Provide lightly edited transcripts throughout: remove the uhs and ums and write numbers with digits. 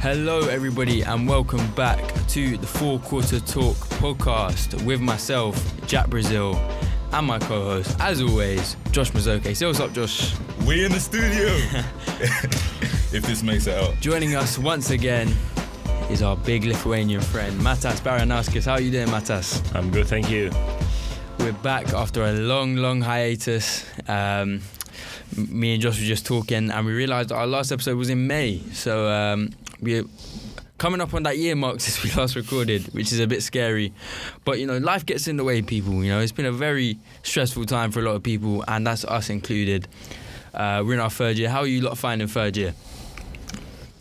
Hello everybody and welcome back to the Four Quarter Talk podcast with myself, Jack Brazil, and my co-host, as always, Josh Mazoke. Say what's up, Josh. We in the studio. If this makes it out. Joining us once again is our big Lithuanian friend, Matas Baranauskis. How are you doing, Matas? I'm good, thank you. We're back after a long hiatus. Me and Josh were just talking and we realised our last episode was in May. So we're coming up on that year mark since we last recorded, which is a bit scary. But, you know, life gets in the way, people. You know, it's been a very stressful time for a lot of people, and that's us included. We're in our third year. How are you lot finding third year?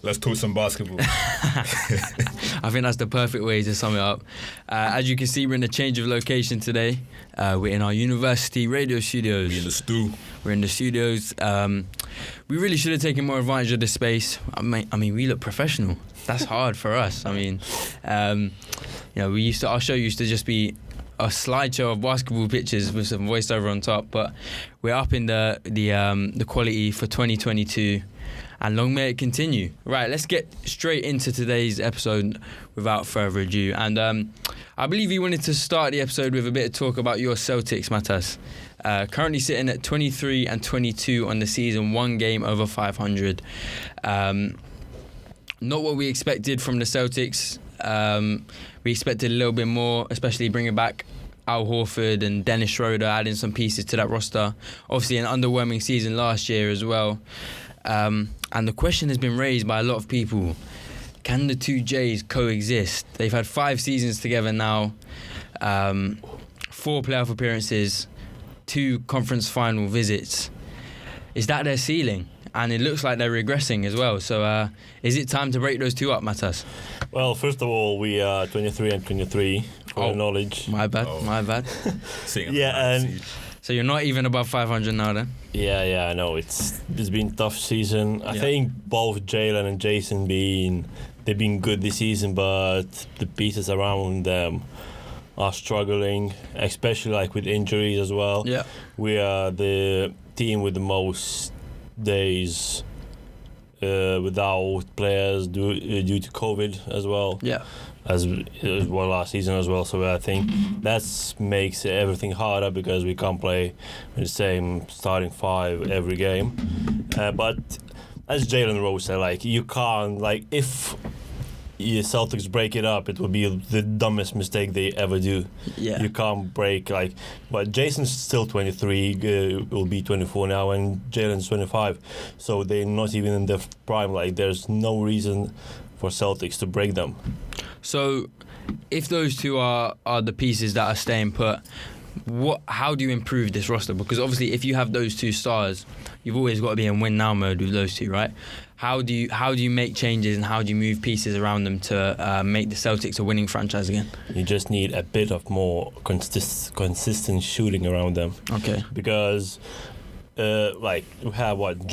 Let's talk some basketball. I think that's the perfect way to sum it up. As you can see, we're in a change of location today. We're in our university radio studios. We're in the studios. We really should have taken more advantage of this space. I mean, we look professional. That's hard for us. I mean, you know, our show used to just be a slideshow of basketball pictures with some voiceover on top. But we're up in the quality for 2022. And long may it continue. Right, let's get straight into today's episode without further ado. And I believe you wanted to start the episode with a bit of talk about your Celtics, Matas. Currently sitting at 23 and 22 on the season, one game over 500. Not what we expected from the Celtics. We expected a little bit more, especially bringing back Al Horford and Dennis Schroeder, adding some pieces to that roster. Obviously an underwhelming season last year as well. And the question has been raised by a lot of people. Can the two J's coexist? They've had 5 seasons together now, 4 playoff appearances, 2 conference final visits. Is that their ceiling? And it looks like they're regressing as well. So is it time to break those two up, Matas? Well, first of all, we are 23 and 23, for your knowledge. My bad. So you're not even above 500 now then? Yeah, I know. It's been a tough season. I think both Jalen and Jason they've been good this season, but the pieces around them are struggling, especially like with injuries as well. Yeah. We are the team with the most days without players due to COVID as well. Yeah. As well last season as well, so I think that makes everything harder because we can't play with the same starting 5 every game. But as Jalen Rose said, like you can't, like if the Celtics break it up, it will be the dumbest mistake they ever do. Yeah. You can't break but Jason's still 23, will be 24 now, and Jalen's 25, so they're not even in their prime. Like there's no reason for Celtics to break them. So, if those two are the pieces that are staying put, how do you improve this roster? Because obviously, if you have those 2 stars, you've always got to be in win now mode with those 2, right? How do you make changes and how do you move pieces around them to make the Celtics a winning franchise again? You just need a bit of more consistent shooting around them. Okay. Because we have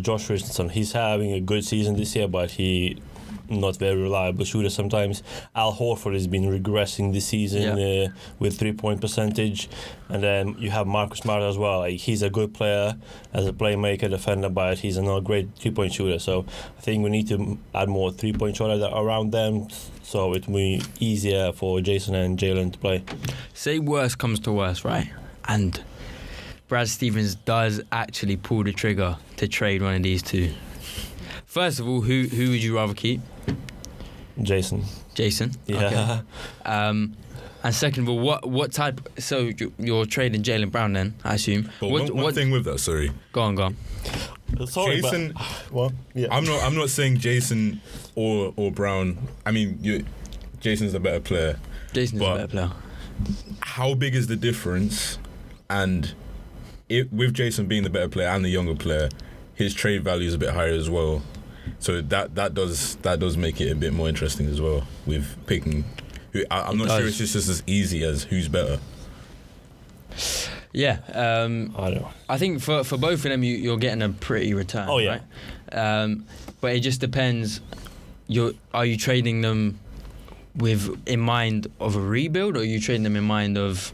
Josh Richardson. He's having a good season this year, but he not very reliable shooter sometimes. Al Horford has been regressing this season with 3-point percentage, and then you have Marcus Smart as well. Like, he's a good player as a playmaker, defender, but he's a not great 3-point shooter. So I think we need to add more 3-point shooters around them, so it will be easier for Jason and Jalen to play. Say worst comes to worst, right? And Brad Stevens does actually pull the trigger to trade one of these 2. First of all, who would you rather keep? Jason. Okay. Yeah. And second of all, what type? So you're trading Jaylen Brown then, I assume. But one thing with that, sorry. Go on. Sorry, Jason. Well, yeah. I'm not saying Jason or Brown. I mean, Jason's the better player. Jason's a better player. How big is the difference? And with Jason being the better player and the younger player, his trade value is a bit higher as well. So that does make it a bit more interesting as well with picking. I'm not sure it's just as easy as who's better. Yeah, I know. I think for both of them, you're getting a pretty return. Oh yeah. Right? But it just depends. Are you trading them in mind of a rebuild, or are you trading them in mind of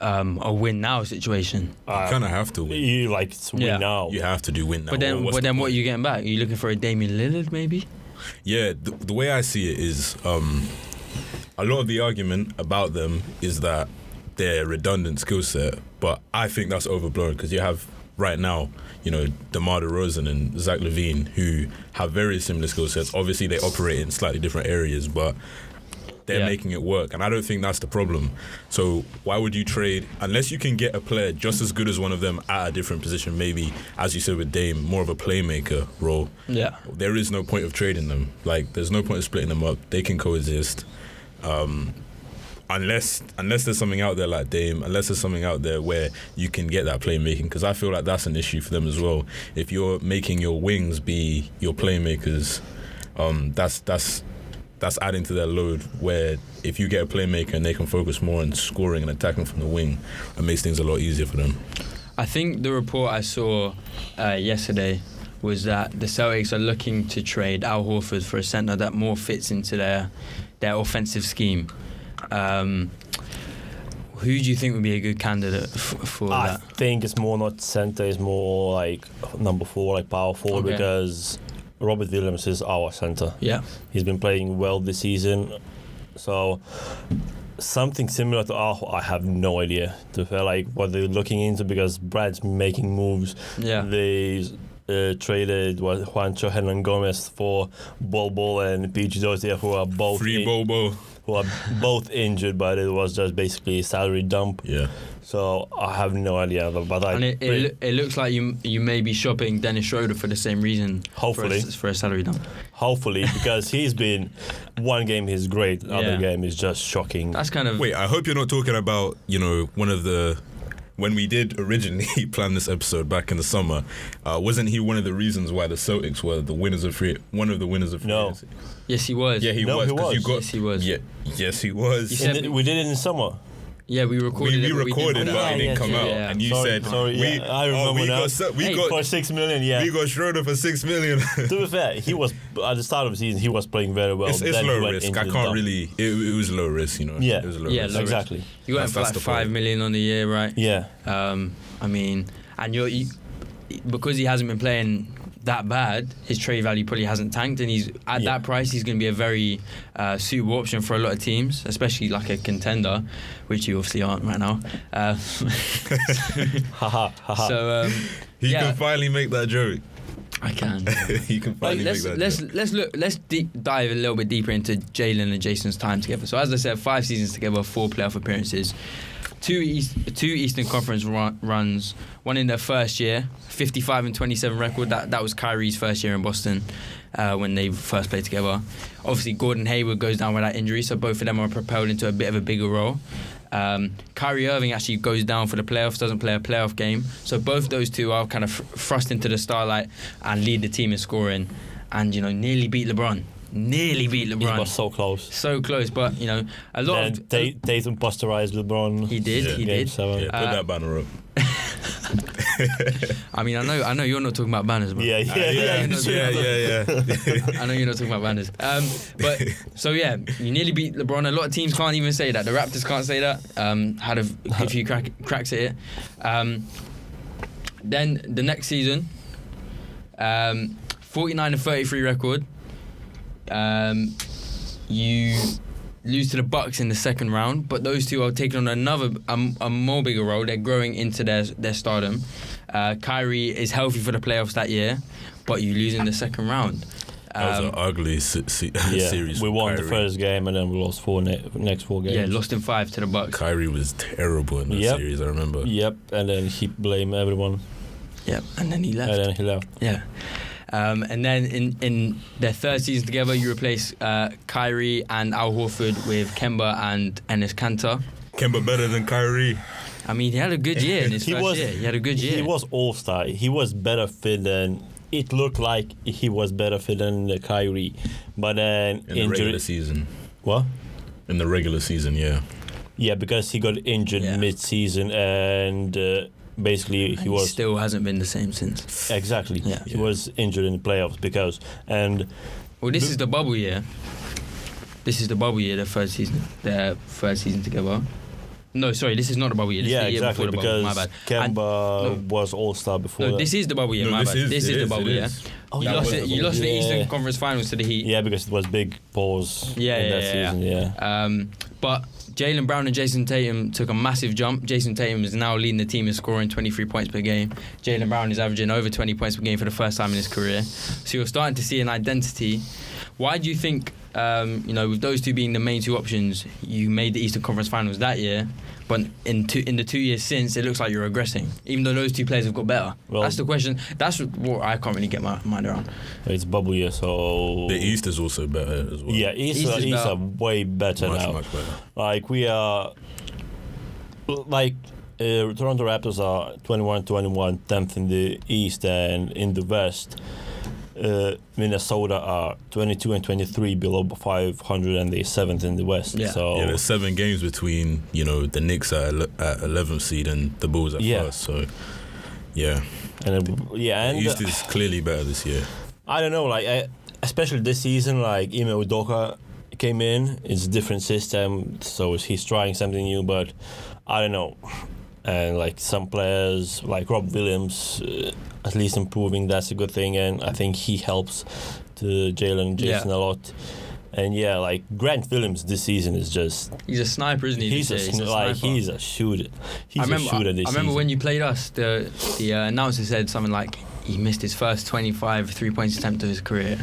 a win now situation? You kind of have to win. You win now. You have to do win now. But then what are you getting back? Are you looking for a Damian Lillard maybe? Yeah, the way I see it is a lot of the argument about them is that they're redundant skill set, but I think that's overblown because you have right now, DeMar DeRozan and Zach LaVine who have very similar skill sets. Obviously, they operate in slightly different areas, but they're making it work, and I don't think that's the problem. So why would you trade, unless you can get a player just as good as one of them at a different position, maybe, as you said with Dame, more of a playmaker role. Yeah. There is no point of trading them. Like, there's no point of splitting them up. They can coexist. Unless there's something out there like Dame, unless there's something out there where you can get that playmaking, because I feel like that's an issue for them as well. If you're making your wings be your playmakers, that's adding to their load, where if you get a playmaker and they can focus more on scoring and attacking from the wing, it makes things a lot easier for them. I think the report I saw yesterday was that the Celtics are looking to trade Al Horford for a centre that more fits into their offensive scheme. Who do you think would be a good candidate for that? I think it's more not centre, it's more like number 4, like power forward, because Robert Williams is our centre. Yeah. He's been playing well this season. So something similar to I have no idea. To feel like what they're looking into, because Brad's making moves. Yeah. They traded Juancho Hernan-Gomez for Bol and PG Dozier, who are both who are both injured, but it was just basically a salary dump. Yeah. So I have no idea, but it looks like you may be shopping Dennis Schroeder for the same reason. Hopefully for a salary dump. Hopefully, because he's been one game he's great, other game is just shocking. That's kind of. Wait, I hope you're not talking about one of the. When we did originally plan this episode back in the summer, wasn't he one of the reasons why the Celtics were the winners of one of the winners of free agency? Yes, he was. Yeah, he was. Yes, he was. Yeah, yes, he was. We did it in summer. Yeah, we recorded it. We recorded, but it didn't come out. Yeah. And you said, I remember now. We got for $6 million. Yeah, we got Schroeder for $6 million. To be fair, he was at the start of the season. He was playing very well. It's low risk. I can't really. It was low risk, Yeah, it was low risk. Exactly. You got him for like $5 million on the year, right? Yeah. I mean, and because he hasn't been playing that bad, his trade value probably hasn't tanked, and he's at that price. He's going to be a very suitable option for a lot of teams, especially like a contender, which you obviously aren't right now. So he can finally make that joke. I can. He can finally make that joke. Let's dive a little bit deeper into Jalen and Jason's time together. So as I said, 5 seasons together, 4 playoff appearances. 2 Eastern Conference runs, one in their first year, 55-27 record. That was Kyrie's first year in Boston when they first played together. Obviously, Gordon Hayward goes down with that injury, so both of them are propelled into a bit of a bigger role. Kyrie Irving actually goes down for the playoffs, doesn't play a playoff game. So both those two are kind of thrust into the starlight and lead the team in scoring, and nearly beat LeBron. He was so close. So close, but a lot of Tatum posterized LeBron. He did. Yeah, put that banner up. I mean, I know you're not talking about banners, but Yeah. I know you're not talking about banners. But so yeah, you nearly beat LeBron. A lot of teams can't even say that. The Raptors can't say that. Had a few cracks at it. Then the next season, 49-33 record. You lose to the Bucks in the second round, but those two are taking on a more bigger role. They're growing into their stardom. Kyrie is healthy for the playoffs that year, but you lose in the second round. That was an ugly series. We won Kyrie. the first game and then we lost next 4 games. Yeah, lost in 5 to the Bucks. Kyrie was terrible in that series, I remember. Yep, and then he blamed everyone. Yep, and then he left. Yeah. And then in their third season together, you replace Kyrie and Al Horford with Kemba and Enes Kanter. Kemba better than Kyrie. I mean, he had a good year in his first year. He had a good year. He was all-star. He was better fit than... It looked like he was better fit than Kyrie. But then... In the regular season. What? In the regular season, yeah. Yeah, because he got injured mid-season and... basically, he still hasn't been the same since. Exactly. Yeah. He was injured in the playoffs because... This is the bubble year. This is the bubble year, their third season together. No, sorry, this is not the bubble year. This is the year exactly. before the bubble. My Because bad. Kemba was All-Star before. No, this is the bubble year. My bad. This is the bubble year. Oh, You yeah, lost it it. was You the lost the bubble. Eastern Yeah. Conference Finals to the Heat. Yeah, because it was big pause in that season. Yeah. But Jaylen Brown and Jason Tatum took a massive jump. Jason Tatum is now leading the team in scoring 23 points per game. Jaylen Brown is averaging over 20 points per game for the first time in his career. So you're starting to see an identity. Why do you think, with those two being the main two options, you made the Eastern Conference Finals that year, but in the 2 years since, it looks like you're regressing, even though those two players have got better? Well, that's the question. That's what I can't really get my mind around. It's bubble year, so... The East is also better as well. Yeah, East are way better now. Much better. Like, we are... Toronto Raptors are 21-21, 10th in the East, and in the West... Minnesota are 22 and 23 below 500 and they're 7th in the West. Yeah. So there's 7 games between the Knicks at 11th seed and the Bulls at first. So yeah, and the East is clearly better this year. I don't know, especially this season, Ime Udoka came in. It's a different system, so he's trying something new. But I don't know. And some players like Rob Williams, at least improving, that's a good thing. And I think he helps to Jalen and Jason a lot. And Grant Williams this season is just... He's a sniper, isn't he? He's a shooter. He's a shooter this I remember season. when you played us, the announcer said something like he missed his first 25 3-point attempt of his career.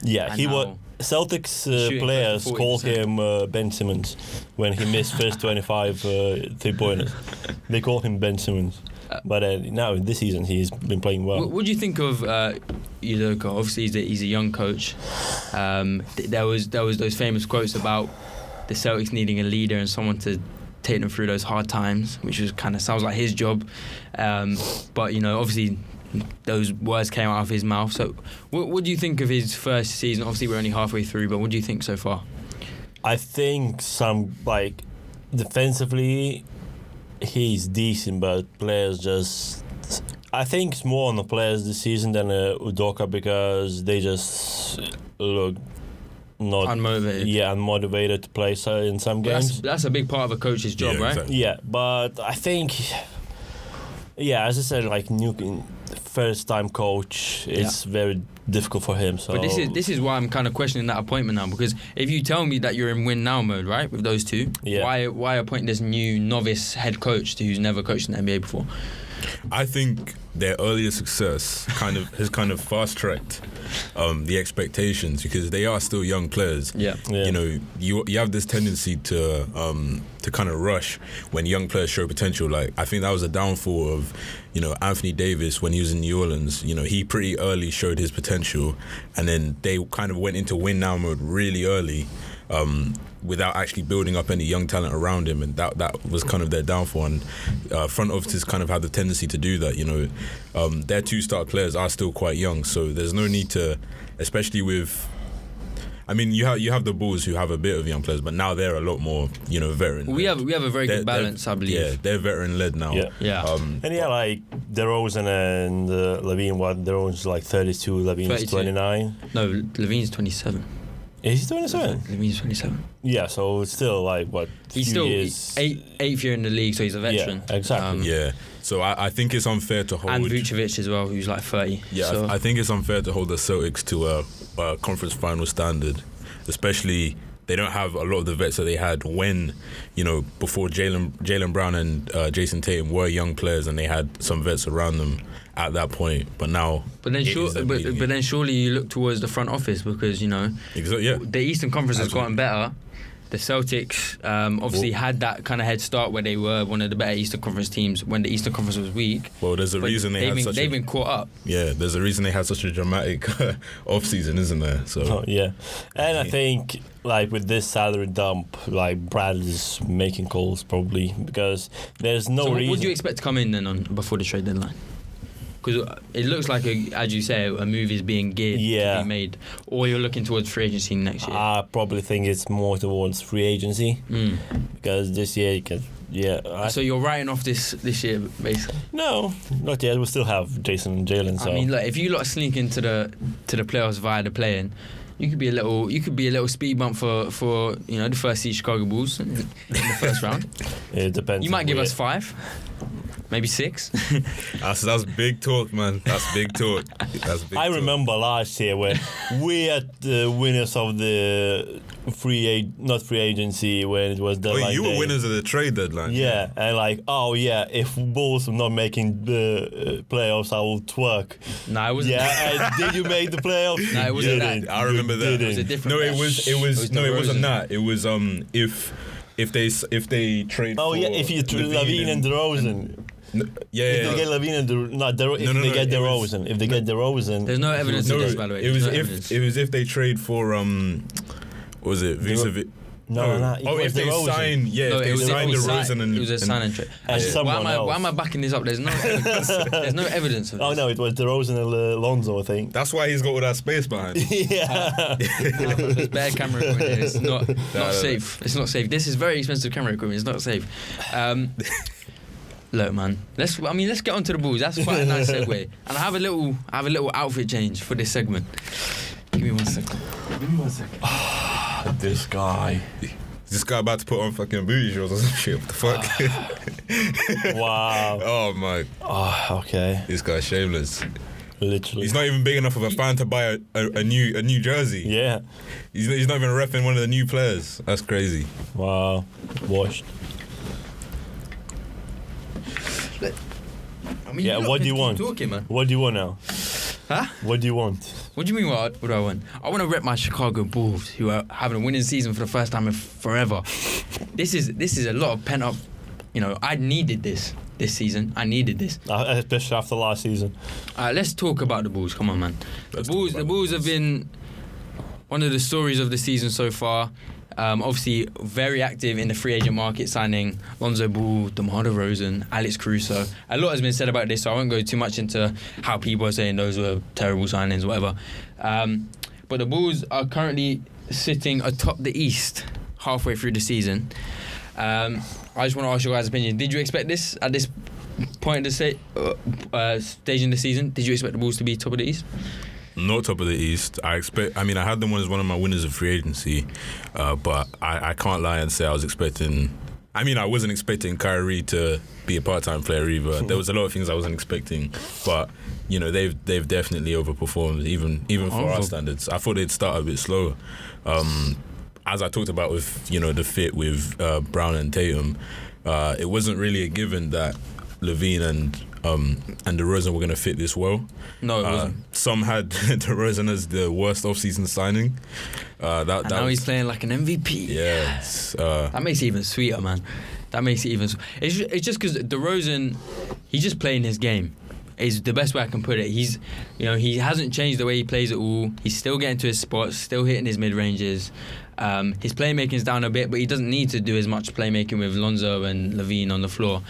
Yeah, And he now was... Celtics shooting players close to call 40%. him Ben Simmons when he missed first 25 3-pointers. They call him Ben Simmons. But now this season he's been playing well. What do you think of Udoka? Obviously, he's a young coach. There was those famous quotes about the Celtics needing a leader and someone to take them through those hard times, which was kind of sounds like his job. But obviously, those words came out of his mouth. So, what do you think of his first season? Obviously, we're only halfway through, but what do you think so far? I think defensively, he's decent, but players just... I think it's more on the players this season than Udoka because they just look not... Unmotivated. Yeah, unmotivated to play in some games. That's a big part of a coach's job, right? Exactly. Yeah, but I think... Yeah, as I said, new first-time coach, it's very difficult for him. So, but this is why I'm kind of questioning that appointment now, because if you tell me that you're in win now mode, right, with those two, why appoint this new novice head coach who's never coached in the NBA before? I think their earlier success has fast-tracked the expectations because they are still young players. Yeah. You have this tendency to kind of rush when young players show potential. I think that was a downfall of Anthony Davis when he was in New Orleans. He pretty early showed his potential, and then they kind of went into win now mode really early. Without actually building up any young talent around him, and that was kind of their downfall. And front offices kind of have the tendency to do that. Their 2-star players are still quite young, so there's no need to, especially with. I mean, you have the Bulls who have a bit of young players, but now they're a lot more, veteran. We have a very good balance, I believe. Yeah, they're veteran led now. Yeah. And DeRozan and Levine, DeRozan's 32, Levine's 32. 29. No, Levine's 27. Is he 27? Levine's 27. Yeah, so it's still He's still eighth year in the league, so he's a veteran. Yeah, exactly. So I think it's unfair to hold. And Vucevic as well, who's 30. Yeah, so. I think it's unfair to hold the Celtics to a conference final standard, especially they don't have a lot of the vets that they had when, before Jaylen Brown and Jason Tatum were young players and they had some vets around them at that point. But now, but then surely you look towards the front office because the Eastern Conference has gotten better. The Celtics obviously had that kind of head start where they were one of the better Eastern Conference teams when the Eastern Conference was weak. Well, there's a reason they've been caught up. Yeah, there's a reason they had such a dramatic off-season, isn't there? So and I think with this salary dump, Brad is making calls probably because there's no reason. What do you expect to come in then before the trade deadline? Because it looks like, as you say, a move is being geared to be made, or you're looking towards free agency next year. I probably think it's more towards free agency because this year you can. So you're writing off this year, basically? No, not yet. We still have Jason and Jalen. So. I mean, look, if you lot sneak into the playoffs via the play-in, You could be a little speed bump for the first seed Chicago Bulls in the first round. It depends. You might give us 5, maybe 6. That's big talk, man. That's big talk. I remember last year when we had the winners of the not free agency when it was deadline. You were day. winners of the trade deadline. Yeah, and if Bulls are not making the playoffs, I will twerk. No, it wasn't. Yeah, did you make the playoffs? No, it wasn't that. I remember that. It was a different. No, it wasn't that. It was if they trade. Oh yeah, if you trade Levine and DeRozan. If they get Levine and get DeRozan. If they get DeRozan, there's no evidence of this, by the way. It was if they trade for what was it Vucevic? No. If they sign, it was DeRozan and it was a sign and trade. Why am I backing this up? There's no evidence. There's no evidence of this. Oh no, it was DeRozan and Lonzo, I think. That's why he's got all that space behind him. Yeah. There's bad camera equipment. It's not safe. It's not safe. This is very expensive camera equipment. It's not safe. Look, man. Let's get on to the Bulls. That's quite a nice segue. And I have a little outfit change for this segment. Give me 1 second. This guy. This guy about to put on fucking booty shorts or some shit. What the fuck? Wow. Oh my. Oh, okay. This guy's shameless. Literally. He's not even big enough of a fan to buy a new jersey. Yeah. He's not even repping one of the new players. That's crazy. Wow. Washed. What do you want? Talking, man. What do you want now? Huh? What do you want? What do you mean what do I want? I want to rep my Chicago Bulls, who are having a winning season for the first time in forever. This is a lot of pent up. I needed this season. I needed this, especially after last season. Let's talk about the Bulls. Come on, man. The Bulls have been one of the stories of the season so far. Obviously, very active in the free agent market, signing Lonzo Ball, DeMar DeRozan, Alex Caruso. A lot has been said about this, so I won't go too much into how people are saying those were terrible signings, whatever. But the Bulls are currently sitting atop the East halfway through the season. I just want to ask your guys' opinion. Did you expect this at this point of the stage in the season? Did you expect the Bulls to be top of the East? Not top of the East. I had them as one of my winners of free agency, but I can't lie and say I was expecting. I wasn't expecting Kyrie to be a part-time player either. There was a lot of things I wasn't expecting, but they've definitely overperformed even for our standards. I thought they'd start a bit slower. As I talked about with the fit with Brown and Tatum, it wasn't really a given that Levine and DeRozan were going to fit this well. No, it wasn't. Some had DeRozan as the worst off-season signing. Now he's playing like an MVP. Yes. That makes it even sweeter, man. That makes it even. It's just because DeRozan, he's just playing his game. Is the best way I can put it. He hasn't changed the way he plays at all. He's still getting to his spots, still hitting his mid ranges. His playmaking's down a bit, but he doesn't need to do as much playmaking with Lonzo and Levine on the floor.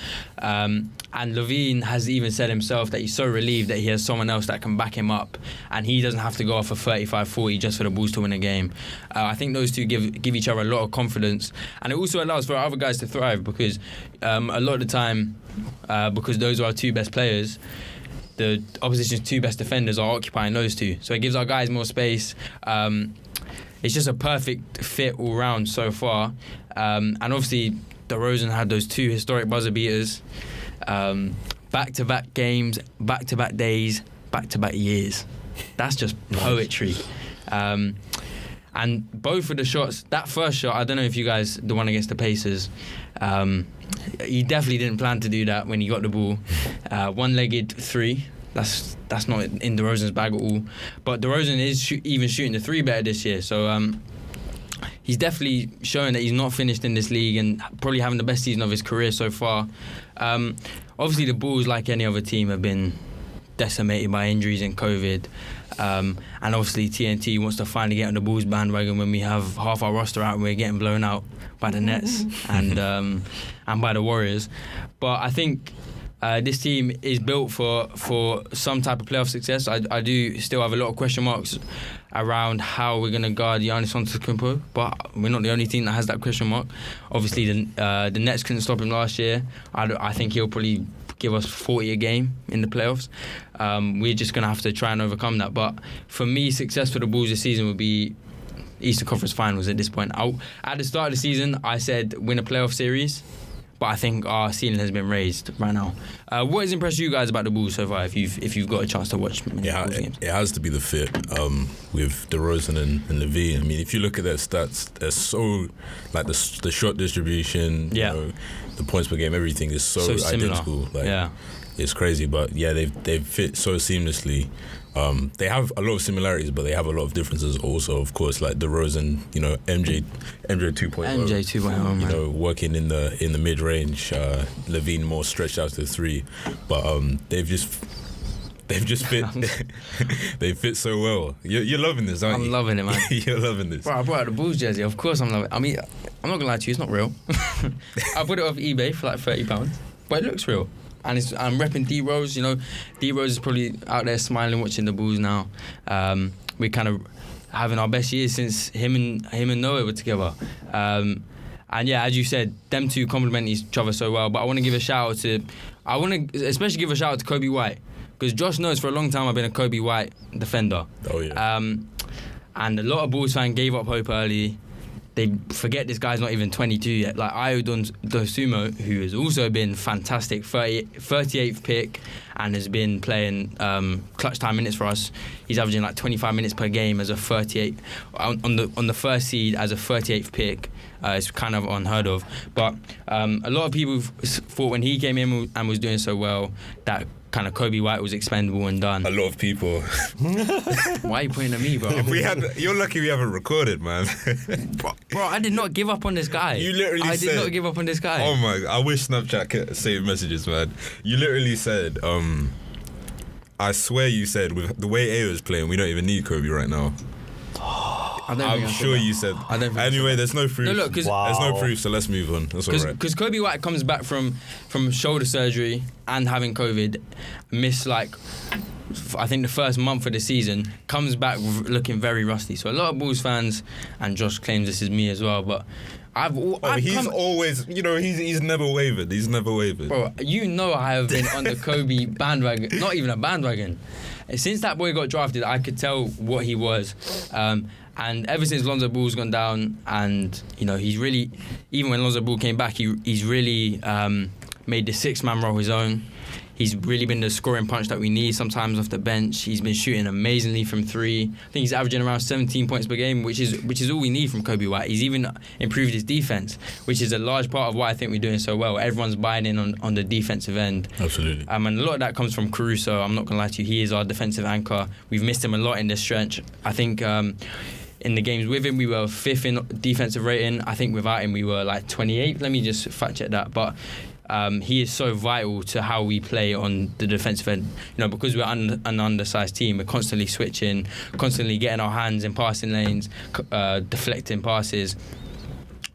And Levine has even said himself that he's so relieved that he has someone else that can back him up, and he doesn't have to go off for 35-40 just for the Bulls to win a game. I think those two give each other a lot of confidence, and it also allows for other guys to thrive because a lot of the time, because those are our two best players, the opposition's two best defenders are occupying those two. So it gives our guys more space. It's just a perfect fit all round so far. And obviously, DeRozan had those two historic buzzer beaters. Back-to-back games, back-to-back days, back-to-back years. That's just poetry. And both of the shots, that first shot, I don't know if you guys, the one against the Pacers, he definitely didn't plan to do that when he got the ball. One-legged three. That's not in DeRozan's bag at all. But DeRozan is even shooting the three better this year. So he's definitely showing that he's not finished in this league and probably having the best season of his career so far. Obviously, the Bulls, like any other team, have been decimated by injuries and COVID. And obviously, TNT wants to finally get on the Bulls bandwagon when we have half our roster out and we're getting blown out by the Nets and by the Warriors. But I think this team is built for some type of playoff success. I do still have a lot of question marks around how we're going to guard Giannis Antetokounmpo, but we're not the only team that has that question mark. Obviously, the Nets couldn't stop him last year. I think he'll probably give us 40 a game in the playoffs. We're just going to have to try and overcome that. But for me, success for the Bulls this season would be Eastern Conference Finals at this point. At the start of the season, I said win a playoff series, but I think our ceiling has been raised right now. What has impressed you guys about the Bulls so far, if you've got a chance to watch games? It has to be the fit with DeRozan and Levine. I mean, if you look at their stats, they're so, like, the shot distribution, you know, the points per game, everything is so identical. Like, it's crazy, but yeah, they've fit so seamlessly. They have a lot of similarities, but they have a lot of differences also. Of course, like DeRozan, you know, MJ 2.0. MJ 2.0, you know, working in the mid range. Levine more stretched out to 3, but they've just fit. They fit so well. You're loving this, aren't you? I'm loving it, man. You're loving this. Bro, I brought out the Bulls jersey. Of course, I'm loving it. I mean, I'm not gonna lie to you, it's not real. I bought it off eBay for like £30, but it looks real. And I'm repping D-Rose, you know. D-Rose is probably out there smiling watching the Bulls now. We're kind of having our best years since him and Noah were together. And yeah, as you said, them two complement each other so well. But I want to give a shout out to Kobe White, because Josh knows for a long time I've been a Kobe White defender. Oh yeah. And a lot of Bulls fans gave up hope early. They forget this guy's not even 22 yet. Like Ayo Dosunmu, who has also been fantastic, 38th pick, and has been playing clutch time minutes for us. He's averaging like 25 minutes per game as a 38 on the first seed as a 38th pick. It's kind of unheard of. But a lot of people thought when he came in and was doing so well that kind of Kobe White was expendable and done. A lot of people. Why are you pointing at me, bro? You're lucky we haven't recorded, man. Bro, I did not give up on this guy. You literally said... I did not give up on this guy. Oh my... I wish Snapchat could save messages, man. You literally said, I swear you said, with the way Ayo's playing, we don't even need Kobe right now. I'm sure you said. I don't think anyway, there's no proof. No, look, there's no proof, so let's move on. That's all right. Because Kobe White comes back from shoulder surgery and having COVID, missed like I think the first month of the season, comes back looking very rusty. So a lot of Bulls fans, and Josh claims this is me as well, but he's always, you know, he's never wavered. He's never wavered. Bro, you know I have been on the Kobe bandwagon, not even a bandwagon. Since that boy got drafted, I could tell what he was. And ever since Lonzo Ball's gone down, and you know, he's really, even when Lonzo Ball came back, he's really made the six-man role his own. He's really been the scoring punch that we need sometimes off the bench. He's been shooting amazingly from 3. I think he's averaging around 17 points per game, which is all we need from Kobe White. He's even improved his defense, which is a large part of why I think we're doing so well. Everyone's buying in on the defensive end. Absolutely. And a lot of that comes from Caruso. I'm not going to lie to you. He is our defensive anchor. We've missed him a lot in this stretch. I think in the games with him, we were 5th in defensive rating. I think without him, we were like 28th. Let me just fact check that. But he is so vital to how we play on the defensive end. You know, because we're an undersized team, we're constantly switching, constantly getting our hands in passing lanes, deflecting passes.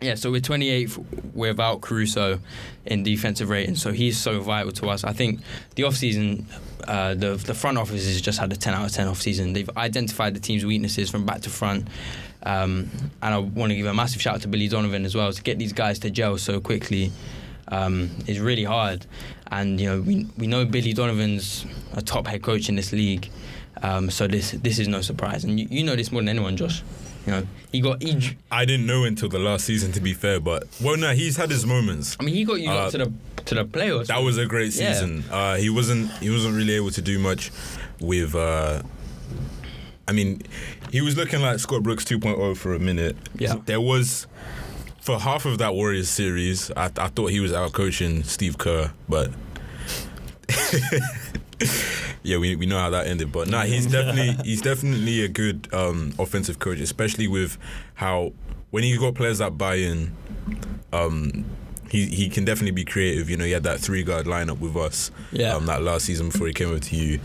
Yeah, so we're 28th without Caruso in defensive rating, so he's so vital to us. I think the off-season, the front office has just had a 10 out of 10 off-season. They've identified the team's weaknesses from back to front. And I want to give a massive shout out to Billy Donovan as well. To get these guys to gel so quickly is really hard. And you know, we know Billy Donovan's a top head coach in this league, so this is no surprise. And you know this more than anyone, Josh. You know, I didn't know until the last season, to be fair, but he's had his moments. I mean, he got you up to the playoffs. That was a great season. Yeah. He wasn't really able to do much with. I mean, he was looking like Scott Brooks 2.0 for a minute. Yeah. There was, for half of that Warriors series, I thought he was out coaching Steve Kerr, but. Yeah, we know how that ended, but he's definitely a good offensive coach, especially with how when he got players that buy in, he can definitely be creative. You know, he had that 3-guard lineup with us that last season before he came over to you.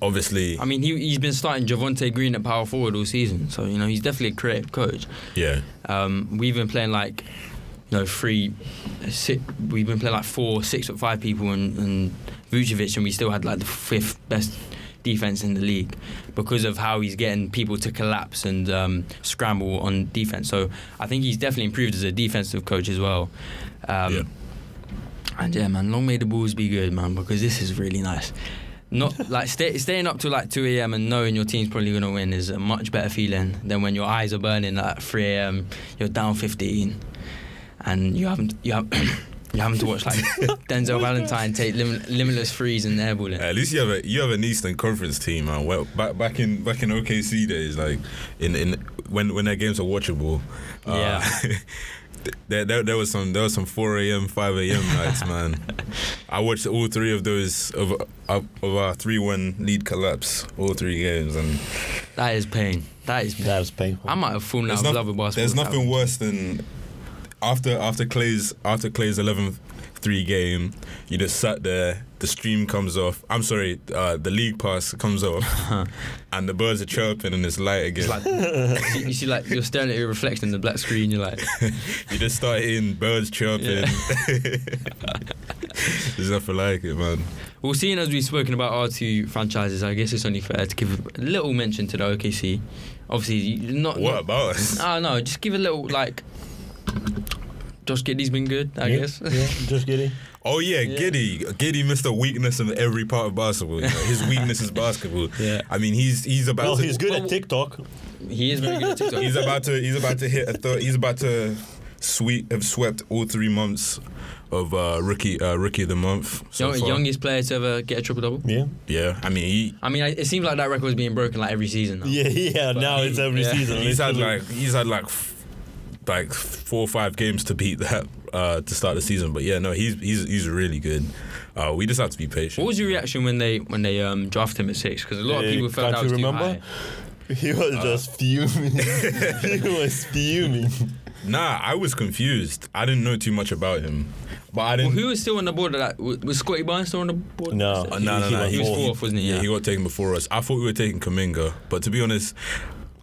Obviously, I mean, he's been starting Javonte Green at power forward all season, so you know he's definitely a creative coach. Yeah, we've been playing like, you know, 4 6'5" people and Vucevic, and we still had like the 5th best defense in the league because of how he's getting people to collapse and scramble on defense. So I think he's definitely improved as a defensive coach as well. And yeah, man, long may the Bulls be good, man, because this is really nice. Not like staying up till like 2 a.m. and knowing your team's probably gonna win is a much better feeling than when your eyes are burning at 3 a.m. You're down 15, and you haven't to watch like Denzel Valentine take limitless threes and airballing. At least you have an Eastern Conference team, man. Well, back in OKC days, like in when their games are watchable. Yeah. There was some 4 a.m., 5 a.m. nights, man. I watched all three of those of our 3-1 lead collapse, all 3 games, and that is pain. That is painful. I might have fallen out of love with basketball. There's nothing worse than after Clay's 11-3 game, you just sat there. The stream comes off. I'm sorry, the league pass comes off, and the birds are chirping and it's light again. It's like, you see, like you're staring at your reflection in the black screen. You're like, you just start hearing birds chirping. Yeah. There's nothing like it, man. Well, seeing as we've spoken about our 2 franchises, I guess it's only fair to give a little mention to the OKC. Obviously, What about us? No, just give a little like. Josh Giddey's been good, I guess. Yeah, Josh Giddey. Oh yeah, Giddey missed a weakness in every part of basketball. You know? His weakness is basketball. Yeah. I mean, he's about. Well, to, he's good at TikTok. He is very good at TikTok. He's about to hit a third. He's about to have swept all 3 months of rookie of the month. Youngest player to ever get a triple double. Yeah. I mean, it seems like that record is being broken like every season now. Yeah. Now it's every season. He's had like 4 or 5 games to beat that to start the season. But yeah, no, he's really good. We just have to be patient. What was your reaction when they drafted him at 6? Because a lot of people felt that was too high. He was just fuming. He was fuming. Nah, I was confused. I didn't know too much about him. But I didn't. Well, who was still on the board at that? Was Scotty Barnes still on the board? No. He was 4th, wasn't he? Yeah, he got taken before us. I thought we were taking Kuminga, but to be honest,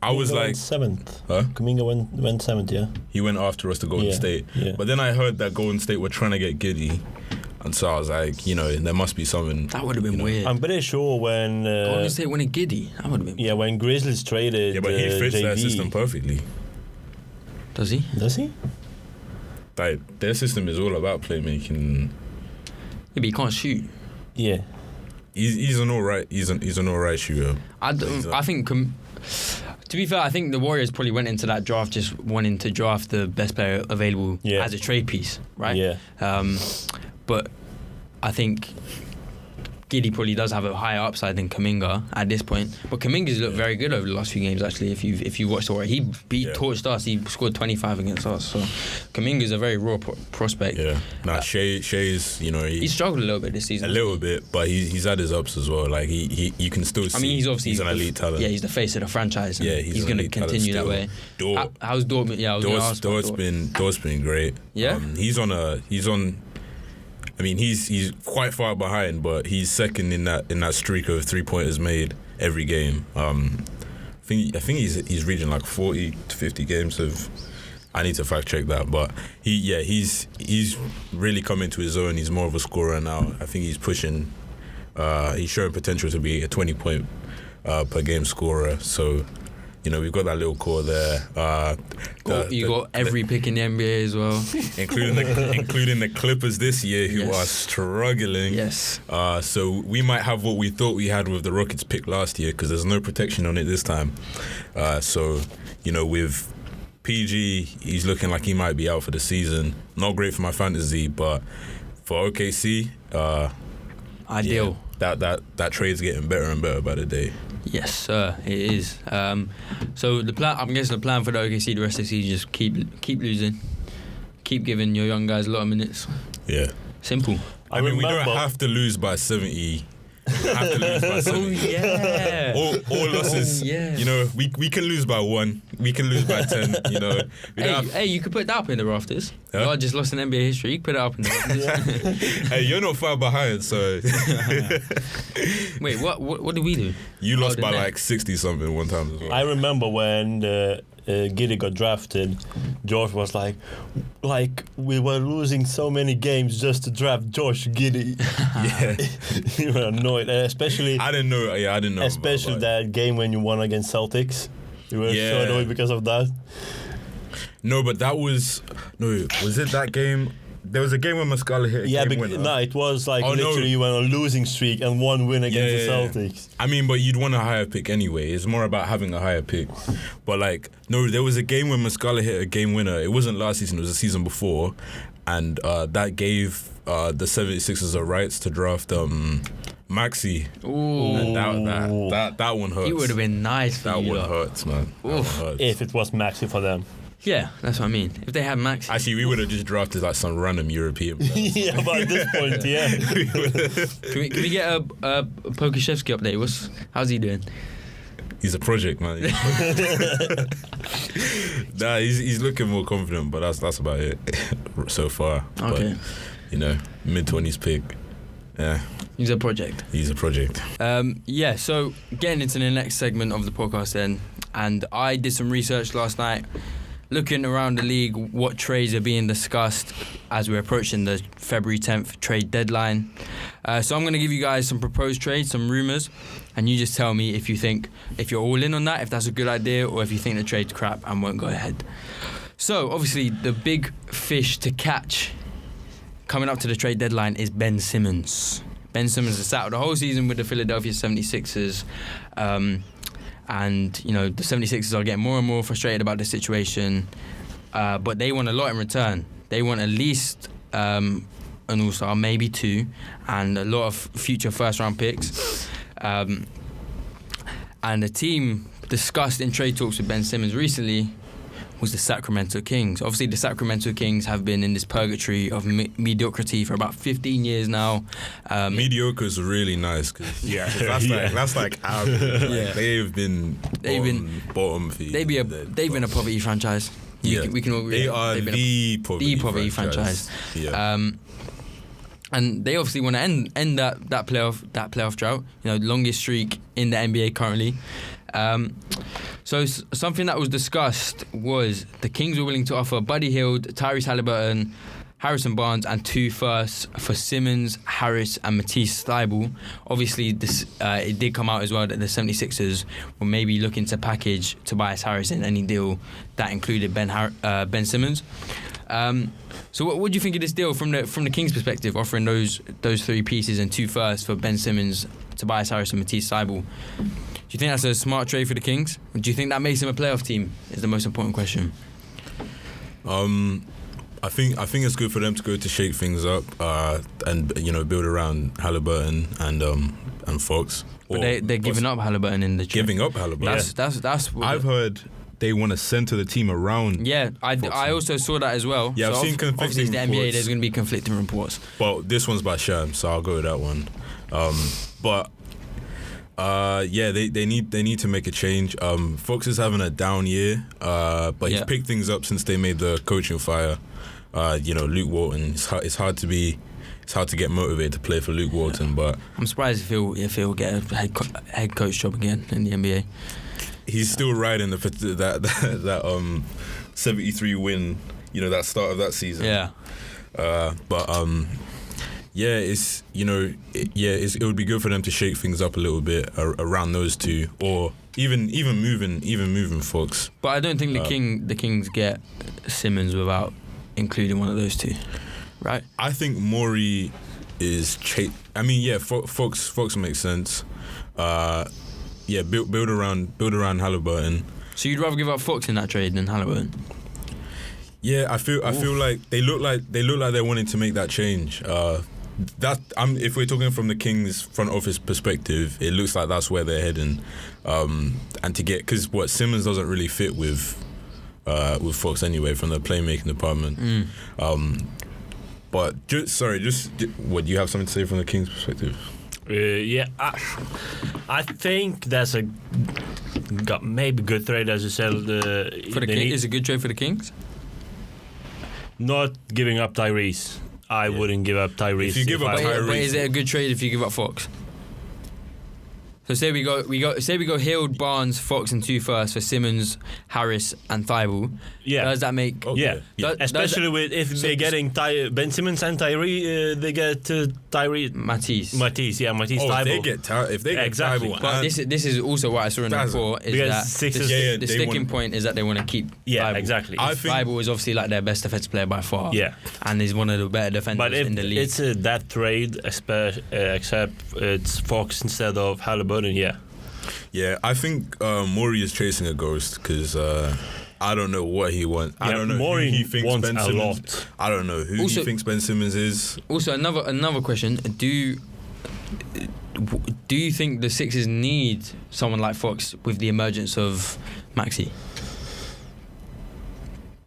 I was like 7th. Huh? Kuminga went 7th, yeah. He went after us to Golden State. Yeah. But then I heard that Golden State were trying to get Giddey. And so I was like, there must be something. That would have been weird. I'm pretty sure when Golden State winning Giddey, that would have been. Yeah, when Grizzlies traded. Yeah, but he fits JV. that system perfectly. Does he? Like their system is all about playmaking. Yeah, but he can't shoot. Yeah. He's an alright. He's an alright shooter. I think. To be fair, I think the Warriors probably went into that draft just wanting to draft the best player available as a trade piece, right? Yeah. But I think Giddey probably does have a higher upside than Kuminga at this point. But Kuminga's looked very good over the last few games, actually. If you watched the Warriors, he torched us. He scored 25 against us. So Kuminga's a very raw prospect. Yeah. Shay's, he struggled a little bit this season. A little bit, but he's had his ups as well. Like you can still see. I mean, he's an elite talent. Yeah, he's the face of the franchise. Yeah, he's going to continue that way. How's Dort? Yeah, Dort's been great. Yeah, he's on. I mean, he's quite far behind, but he's second in that streak of 3-pointers made every game. I think he's reaching like 40 to 50 games of. I need to fact check that, but he's really come into his own. He's more of a scorer now. I think he's pushing. He's showing potential to be a 20-point per game scorer. So. We've got that little core there. You got every pick in the NBA as well, including the Clippers this year, who are struggling. Yes. So we might have what we thought we had with the Rockets pick last year because there's no protection on it this time. With PG, he's looking like he might be out for the season. Not great for my fantasy, but for OKC, ideal. Yeah, that trade's getting better and better by the day. Yes, sir, it is. So the plan, I'm guessing the plan for the OKC the rest of the season is just keep losing, keep giving your young guys a lot of minutes. Yeah. Simple. I mean, we don't have to lose by 70. We don't have to lose by 70. Oh yeah. All losses. Yes. We can lose by 1. We can lose by 10. Hey, you could put that up in the rafters. Huh? God just lost in NBA history. You could put it up in the rafters. Hey, you're not far behind, so. Wait, what did we do? You lost by like 60 something one time as well. I remember when Giddey got drafted, George was like we were losing so many games just to draft Josh Giddey. Yeah. You were annoyed, especially. I didn't know. Yeah, I didn't know. Especially that game when you won against Celtics. You were so annoyed because of that. No, but that was. No, was it that game? there was a game when Muscala hit a game winner. No, it was like literally you went on a losing streak and one win against the Celtics. I mean, but you'd want a higher pick anyway. It's more about having a higher pick. But like, no, there was a game when Muscala hit a game winner. It wasn't last season, it was the season before. And that gave the 76ers a rights to draft Maxey. Ooh. And that one hurts. He would have been nice for that you. That one hurts, man. That one hurts. If it was Maxey for them. Yeah, that's what I mean. If they had Maxey. Actually, we would have just drafted like some random European. Yeah, but at this point, yeah. Can we get a Pokashevsky update? How's he doing? He's a project, man. Nah, he's looking more confident, but that's about it so far. Okay. But, mid-20s pick. Yeah. He's a project. Yeah, so getting into the next segment of the podcast then, and I did some research last night looking around the league what trades are being discussed as we're approaching the February 10th trade deadline. So I'm going to give you guys some proposed trades, some rumours, and you just tell me if you're all in on that, if that's a good idea, or if you think the trade's crap and won't go ahead. So obviously the big fish to catch coming up to the trade deadline is Ben Simmons. Ben Simmons has sat out the whole season with the Philadelphia 76ers. And, the 76ers are getting more and more frustrated about the situation. But they want a lot in return. They want at least an all-star, maybe two, and a lot of future first-round picks. And the team discussed in trade talks with Ben Simmons recently was the Sacramento Kings. Obviously, the Sacramento Kings have been in this purgatory of mediocrity for about 15 years now. Mediocre is really nice. That's like average. Like, they've been bottom feed. They've been a poverty franchise. We can all agree. They are the poverty franchise. Yeah. And they obviously want to end that playoff drought. Longest streak in the NBA currently. So something that was discussed was the Kings were willing to offer Buddy Hield, Tyrese Halliburton, Harrison Barnes, and 2 firsts for Simmons, Harris, and Matisse Thybulle. Obviously, it did come out as well that the 76ers were maybe looking to package Tobias Harris in any deal that included Ben Simmons. So what do you think of this deal from the Kings' perspective, offering those 3 pieces and 2 firsts for Ben Simmons, Tobias Harris, and Matisse Thybulle? Do you think that's a smart trade for the Kings? Or do you think that makes them a playoff team? Is the most important question. I think it's good for them to go to shake things up and build around Halliburton and Fox. But they're giving up Halliburton in the trade. Giving up Halliburton. That's what I've heard they want to center the team around. Yeah, I also saw that as well. Yeah, so I've seen conflicting obviously the reports. NBA, there's going to be conflicting reports. But this one's by Sham, so I'll go with that one. They need to make a change. Fox is having a down year, but he's picked things up since they made the coaching fire. Luke Walton. It's hard to get motivated to play for Luke Walton, but I'm surprised if he'll get a head coach job again in the NBA. He's still riding that 73 win. That start of that season. Yeah. It would be good for them to shake things up a little bit around those two, or even moving Fox. But I don't think the Kings get Simmons without including one of those two, right? I think Morey is. Fox makes sense. Build around Halliburton. So you'd rather give up Fox in that trade than Halliburton? Yeah, I feel like they look like they're wanting to make that change. If we're talking from the Kings front office perspective, it looks like that's where they're heading. And to get, because Simmons doesn't really fit with Fox anyway from the playmaking department. But what do you have something to say from the Kings perspective? I think that's maybe good trade, as you said. Is it a good trade for the Kings? Not giving up Tyrese. I wouldn't give up Tyrese. If you give up Tyrese, but is it a good trade if you give up Fox? So say we go Hield, Barnes, Fox, and 2 first for Simmons, Harris, and Thibault. Yeah. Does that make? Especially with if they're getting Ben Simmons and Tyree, they get Tyree Matisse. Matisse, Thibault. If they get exactly. Thibault, But this is also what I saw in the report is that the sticking point is that they want to keep. Thibault. Exactly. I think Thibault is obviously like their best defensive player by far. Yeah, and he's one of the better defenders in the league. It's that trade, except it's Fox instead of Halliburton. Yeah, I think Morey is chasing a ghost because I don't know what he wants. I don't know Morey who he thinks wants Ben a Simmons. lot. I don't know who he thinks Ben Simmons is. Also, another question: Do you think the Sixers need someone like Fox with the emergence of Maxey?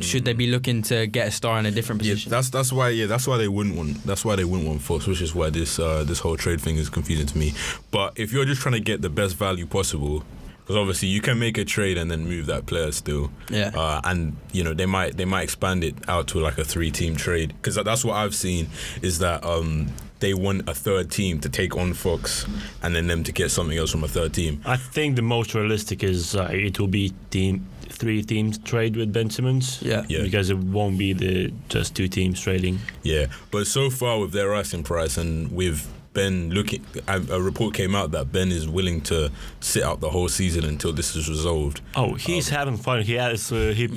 Should they be looking to get a star in a different position? Yeah, that's why they wouldn't want Fox, which is why this whole trade thing is confusing to me. But if you're just trying to get the best value possible, because obviously you can make a trade and then move that player still. Yeah. And they might expand it out to like a 3-team trade, because that's what I've seen is that they want a third team to take on Fox and then them to get something else from a third team. I think the most realistic is it will be 3 teams trade with Ben Simmons. Yeah. Because it won't be just 2 teams trading. Yeah, but so far with their asking price and with Ben looking, a report came out that Ben is willing to sit out the whole season until this is resolved. Oh, he's having fun. He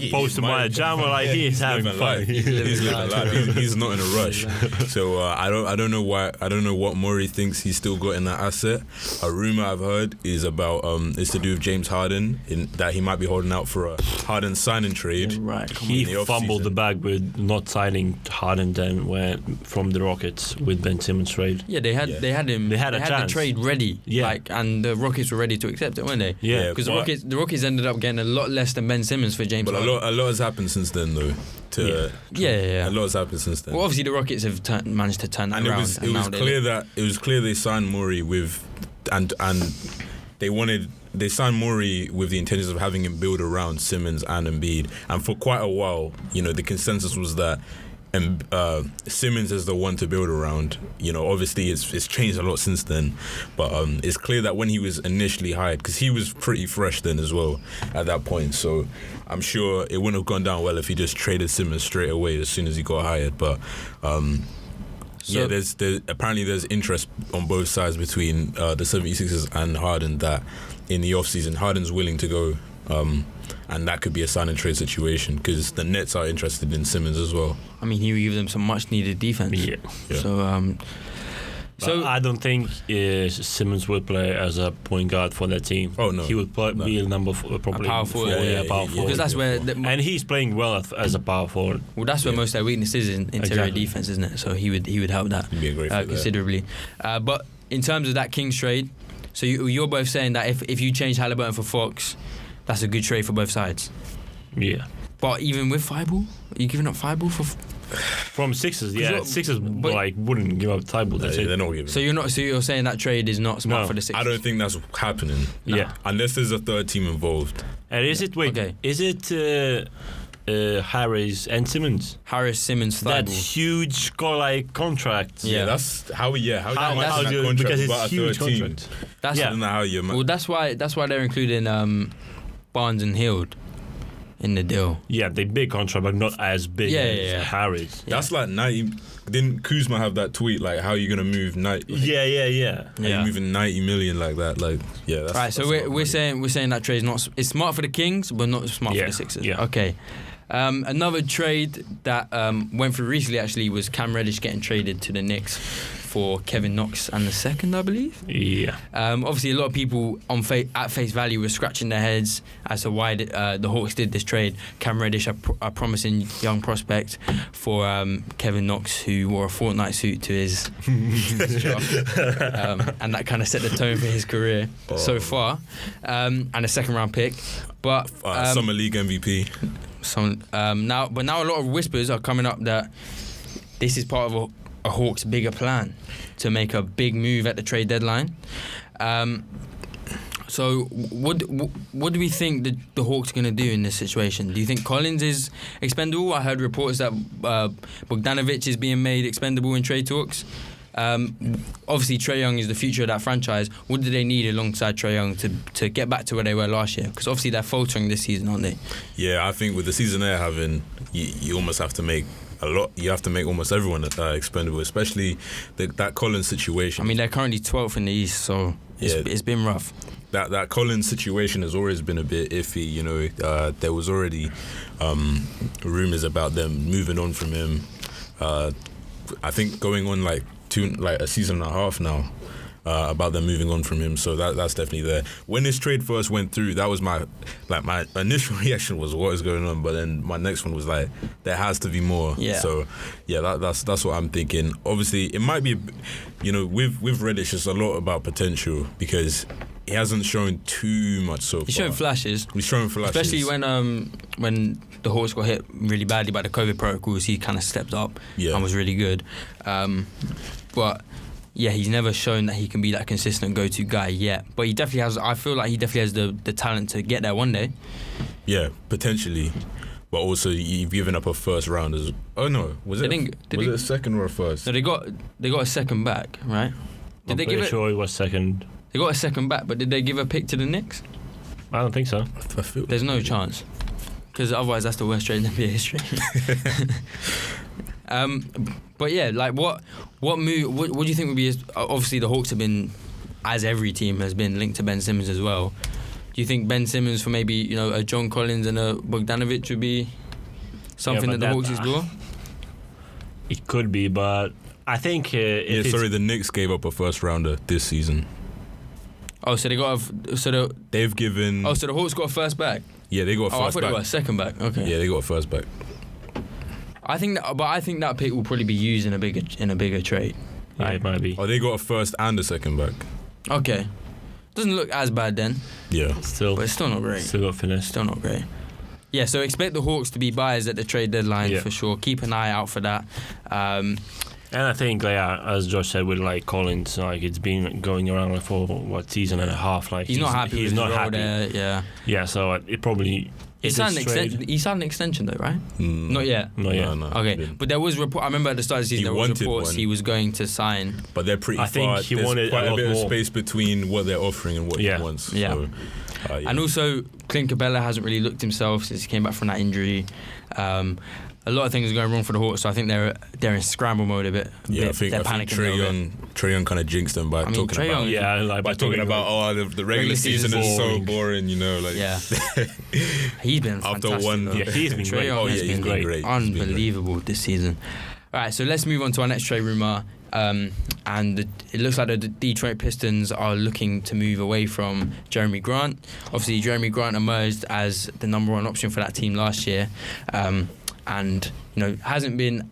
posted my jammer like he's having fun. He's living life. He's not in a rush. So I don't know why. I don't know what Morey thinks he's still got in that asset. A rumor I've heard is about is to do with James Harden, that he might be holding out for a Harden signing trade. Right. He fumbled the bag with not signing Harden then from the Rockets with Ben Simmons trade. Yeah, they had him. They had the trade ready. Yeah. And the Rockets were ready to accept it, weren't they? Yeah. Because the Rockets ended up getting a lot less than Ben Simmons for James Harden. But a lot has happened since then, though. Yeah. A lot has happened since then. Well, obviously the Rockets have managed to turn that and around. It was clear they signed Morey with, and they signed Morey with the intentions of having him build around Simmons and Embiid. And for quite a while, the consensus was that Simmons is the one to build around. Obviously it's changed a lot since then, but it's clear that when he was initially hired, because he was pretty fresh then as well at that point, so I'm sure it wouldn't have gone down well if he just traded Simmons straight away as soon as he got hired. But apparently there's interest on both sides between the 76ers and Harden, that in the offseason Harden's willing to go, and that could be a sign and trade situation, because the Nets are interested in Simmons as well. I mean, he would give them some much needed defense. Yeah. So I don't think Simmons will play as a point guard for that team. Oh no, he would be a number probably a power forward. Power forward. Because that's where and he's playing well as a power forward. Well, that's where most of their weakness is in interior defense, isn't it? So he would help that considerably. But in terms of that Kings trade, so you're both saying that if you change Halliburton for Fox, that's a good trade for both sides. Yeah. But even with Thibault, are you giving up Thibault for? From Sixers, Sixers wouldn't give up Thibault. They're not giving. So you're saying that trade is not smart for the Sixers? I don't think that's happening. Yeah, unless there's a third team involved. And is it Harris and Simmons? Harris, Simmons, Thibault. That huge contract. Yeah, that's how do you because it's a huge contract. I don't know how you. Well, that's why they're including Barnes and Hield in the deal. Yeah, they big contract, but not as big as Harris. That's like 90. Didn't Kuzma have that tweet like, how are you gonna move 90? Yeah. You're moving 90 million like that, That's, right. So we're saying that trade is not. It's smart for the Kings, but not smart for the Sixers. Yeah. Okay. Another trade that went through recently actually was Cam Reddish getting traded to the Knicks for Kevin Knox and the second, I believe. Yeah. Obviously, a lot of people at face value were scratching their heads as to why the Hawks did this trade. Cam Reddish, a promising young prospect, for Kevin Knox, who wore a Fortnite suit to his job, and that kind of set the tone for his career so far. And a second-round pick, but Summer League MVP. Now a lot of whispers are coming up that this is part of a Hawks' bigger plan to make a big move at the trade deadline. So what do we think the Hawks are going to do in this situation? Do you think Collins is expendable? I heard reports that Bogdanovic is being made expendable in trade talks. Obviously, Trae Young is the future of that franchise. What do they need alongside Trae Young to get back to where they were last year? Because obviously they're faltering this season, aren't they? Yeah, I think with the season they're having, you almost have to make a lot. You have to make almost everyone expendable, especially that Collins situation. I mean, they're currently 12th in the East, so it's been rough. That Collins situation has always been a bit iffy. You know, there was already rumours about them moving on from him. I think going on like a season and a half now. About them moving on from him, so that's definitely there. When this trade first went through, that was my initial reaction was what is going on, but then my next one was like there has to be more. Yeah. So yeah, that's what I'm thinking. Obviously, it might be, you know, with Reddish, it's a lot about potential because he hasn't shown too much so far. He's shown flashes. He's shown flashes, especially when the Hawks got hit really badly by the COVID protocols. He kind of stepped up and was really good, but. Yeah, he's never shown that he can be that consistent go-to guy yet. But he definitely has. I feel like he definitely has the talent to get there one day. Yeah, potentially. But also, you've given up a first round as. Oh no, was it a second or a first? No, they got a second back, right? I'm pretty sure it was second. They got a second back, but did they give a pick to the Knicks? I don't think so. There's no chance, because otherwise that's the worst trade in NBA history. But yeah, like what move? What do you think would be? Obviously, the Hawks have been, as every team has been, linked to Ben Simmons as well. Do you think Ben Simmons for maybe a John Collins and a Bogdanovic would be something that the Hawks explore? It could be, but I think. The Knicks gave up a first rounder this season. Oh, so they got they've given. Oh, so the Hawks got a first back. Yeah, they got a first back. I thought they got a second back. Okay. Yeah, they got a first back. I think that pick will probably be used in a bigger trade. Yeah, it might be. Oh, they got a first and a second back. Okay, doesn't look as bad then. Yeah, but it's still not great. Still got finished. Still not great. Yeah, so expect the Hawks to be buyers at the trade deadline for sure. Keep an eye out for that. And I think, as Josh said, with Collins, it's been going around for season and a half. He's not happy. He's not happy. There, yeah. So it probably. He signed an extension though, right? Not yet. No. Okay, but there was report. I remember at the start of the season there was reports he was going to sign. But they're pretty. I think he wanted quite a bit more of space between what they're offering and what he wants. Yeah. So, And also, Clint Capella hasn't really looked himself since he came back from that injury. A lot of things are going wrong for the Hawks, so I think they're in scramble mode a bit. Yeah, I think Trae Young kind of jinxed them by talking about the regular season is so boring, he's been fantastic. After one, he's been great. He's been great. Unbelievable this season. All right, so let's move on to our next trade rumor. And it looks like the Detroit Pistons are looking to move away from Jeremy Grant. Obviously, Jeremy Grant emerged as the number one option for that team last year. And hasn't been